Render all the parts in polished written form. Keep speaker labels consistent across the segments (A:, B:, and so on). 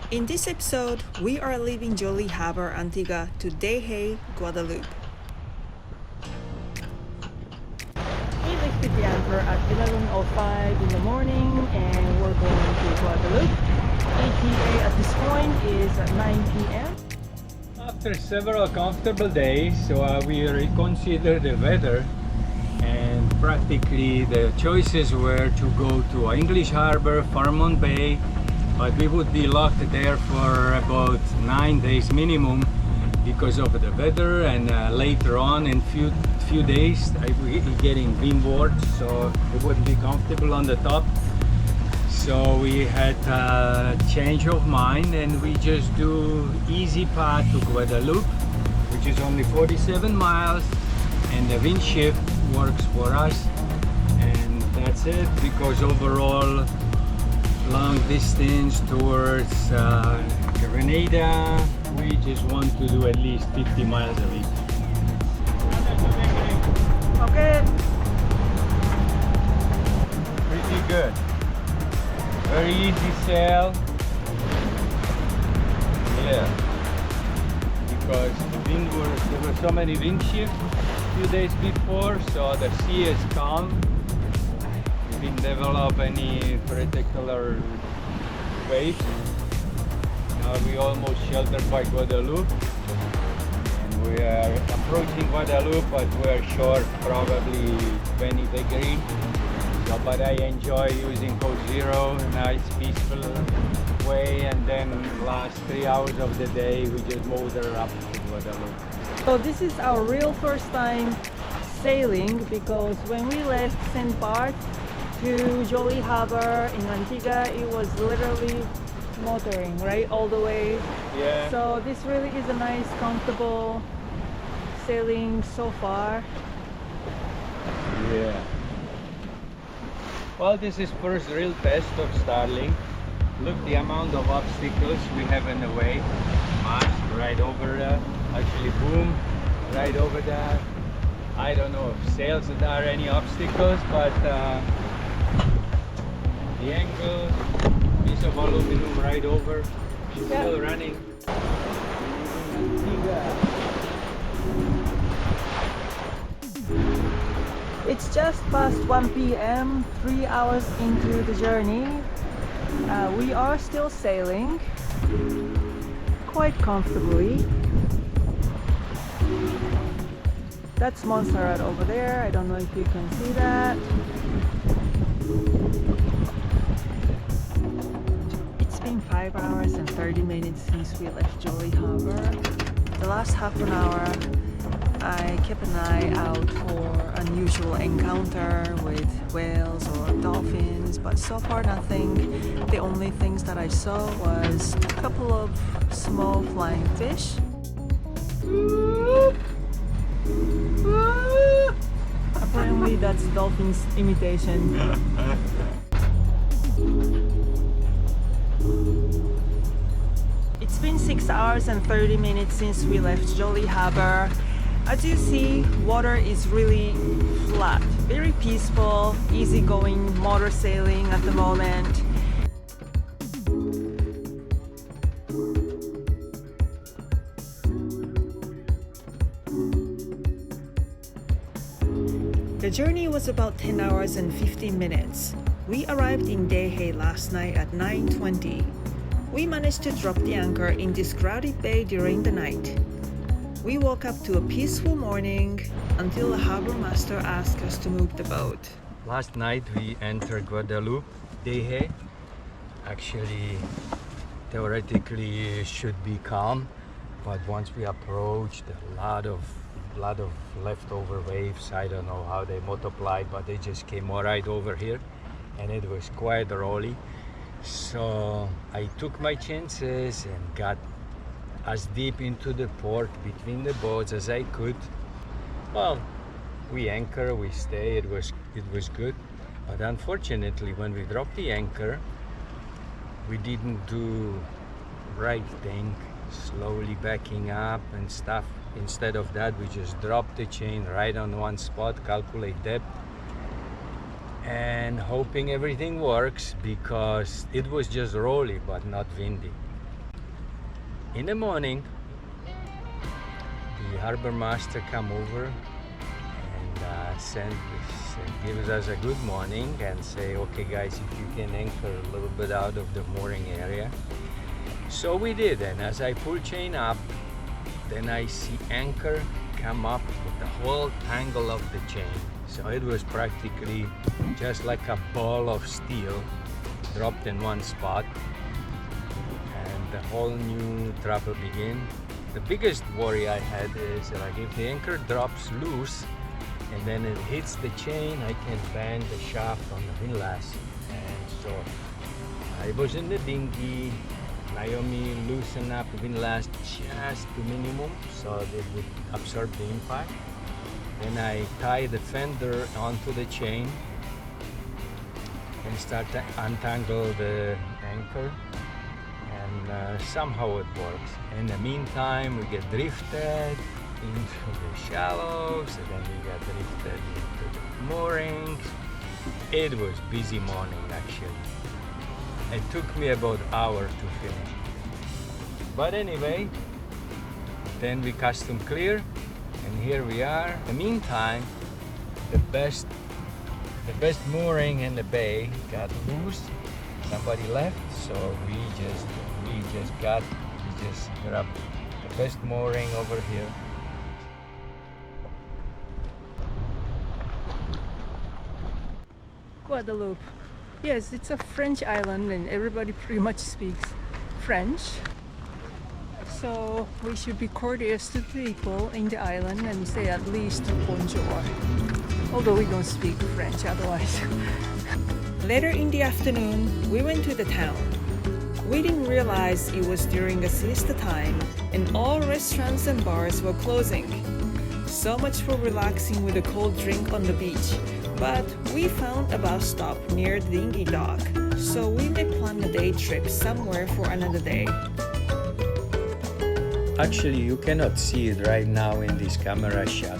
A: In this episode, we are leaving Jolly Harbour, Antigua to Deshaies, Guadeloupe. We lifted the anchor at 11:05 in the morning and we're going to Guadeloupe. ETA at this point is at 9 p.m.
B: After several comfortable days, we reconsidered the weather, and practically the choices were to go to English Harbour, Farmont Bay, but we would be locked there for about 9 days minimum because of the weather, and later on in few days I will be getting windward, so it wouldn't be comfortable on the top. So we had a change of mind and we just do easy path to Guadeloupe, which is only 47 miles, and the wind shift works for us, and that's it, because overall long distance towards Grenada, we just want to do at least 50 miles a week.
A: Okay.
B: Pretty good. Very easy sail. Yeah. Because there were so many wind shifts a few days before, so the sea is calm. We didn't develop any particular waves. Now we almost sheltered by Guadeloupe. And we are approaching Guadeloupe, but we're short probably 20 degrees. So, but I enjoy using Code Zero, nice peaceful way, and then last 3 hours of the day we just motor up to Guadeloupe.
A: So this is our real first time sailing, because when we left St. Bart to Jolly Harbour in Antigua, it was literally motoring, right, all the way.
B: Yeah.
A: So this really is a nice, comfortable sailing so far.
B: Yeah. Well, this is first real test of Starling. Look the amount of obstacles we have in the way. Mast right over there, actually boom, right over there. I don't know if sails there are any obstacles, but the angle, piece of aluminum right over, still running.
A: It's just past 1 p.m, 3 hours into the journey. We are still sailing quite comfortably. That's Montserrat over there. I don't know if you can see that. It's been 5 hours and 30 minutes since we left Jolly Harbour. The last half an hour I kept an eye out for unusual encounter with whales or dolphins, but so far nothing. The only things that I saw was a couple of small flying fish. Apparently that's dolphin's imitation. It's been 6 hours and 30 minutes since we left Jolly Harbour. As you see, water is really flat, very peaceful, easygoing motor sailing at the moment. The journey was about 10 hours and 15 minutes. We arrived in Deshaies last night at 9:20. We managed to drop the anchor in this crowded bay during the night. We woke up to a peaceful morning until the harbour master asked us to move the boat.
B: Last night we entered Guadeloupe, Deshaies. Actually, theoretically it should be calm, but once we approached, a lot of leftover waves. I don't know how they multiplied, but they just came right over here, and it was quite rolly. So I took my chances and got as deep into the port between the boats as I could. Well, we anchor, we stay, it was good. But unfortunately, when we dropped the anchor, we didn't do right thing, slowly backing up and stuff. Instead of that, we just dropped the chain right on one spot, calculate depth, and hoping everything works, because it was just rolly but not windy. In the morning, the harbor master come over and gives us a good morning and say, okay guys, if you can anchor a little bit out of the mooring area. So we did, and as I pull chain up, then I see anchor come up with the whole tangle of the chain. So it was practically just like a ball of steel dropped in one spot, and the whole new trouble began. The biggest worry I had is like if the anchor drops loose and then it hits the chain, I can bang the shaft on the windlass. And so I was in the dinghy. Naomi loosened up the windlass just to minimum so that it would absorb the impact. Then I tie the fender onto the chain and start to untangle the anchor, and somehow it works. In the meantime, we get drifted into the shallows, and then we got drifted into the moorings. It was busy morning actually. It took me about an hour to finish. But anyway, then we custom clear, and here we are. In the meantime, the best mooring in the bay got loose. Somebody left, so we just grabbed the best mooring over here.
A: Guadeloupe. Yes, it's a French island and everybody pretty much speaks French. So we should be courteous to people in the island and say at least bonjour. Although we don't speak French otherwise. Later in the afternoon, we went to the town. We didn't realize it was during the siesta time and all restaurants and bars were closing. So much for relaxing with a cold drink on the beach. But we found a bus stop near the dinghy dock, so we may plan a day trip somewhere for another day.
B: Actually, you cannot see it right now in this camera shot,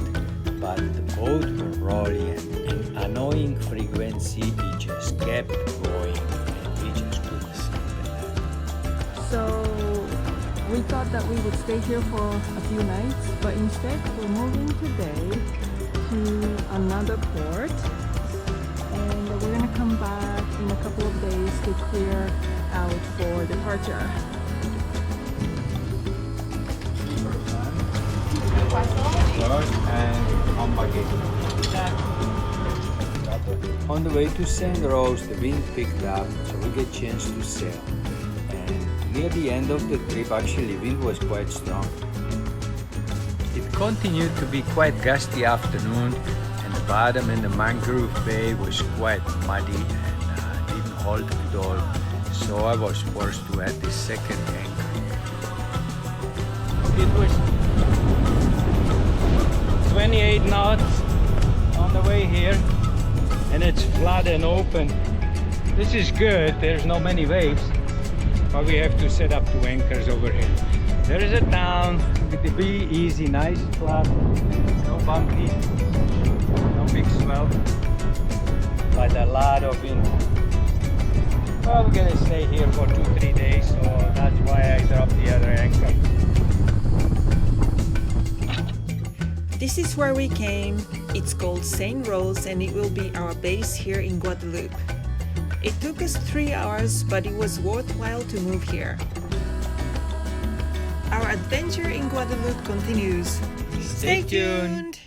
B: but the boat was rolling in annoying frequency. It just kept going and we just couldn't sleep.
A: So we thought that we would stay here for a few nights, but instead we're moving today to another port, and we're gonna come back in a couple of days to clear out for departure.
B: On the way to St. Rose, the wind picked up, so we get a chance to sail. And near the end of the trip, actually, wind was quite strong. It continued to be quite gusty afternoon, and the bottom in the mangrove bay was quite muddy and didn't hold at all. So I was forced to add the second anchor. It was 28 knots on the way here, and it's flat and open. This is good, there's no many waves, but we have to set up 2 anchors over here. There is a town with the bay, easy, nice, flat, no bumpy, no big swell, but a lot of wind. Well, we're gonna stay here for 2-3 days, so that's why I dropped the other anchor.
A: This is where we came. It's called St. Rose and it will be our base here in Guadeloupe. It took us 3 hours, but it was worthwhile to move here. Our adventure in Guadeloupe continues. Stay tuned!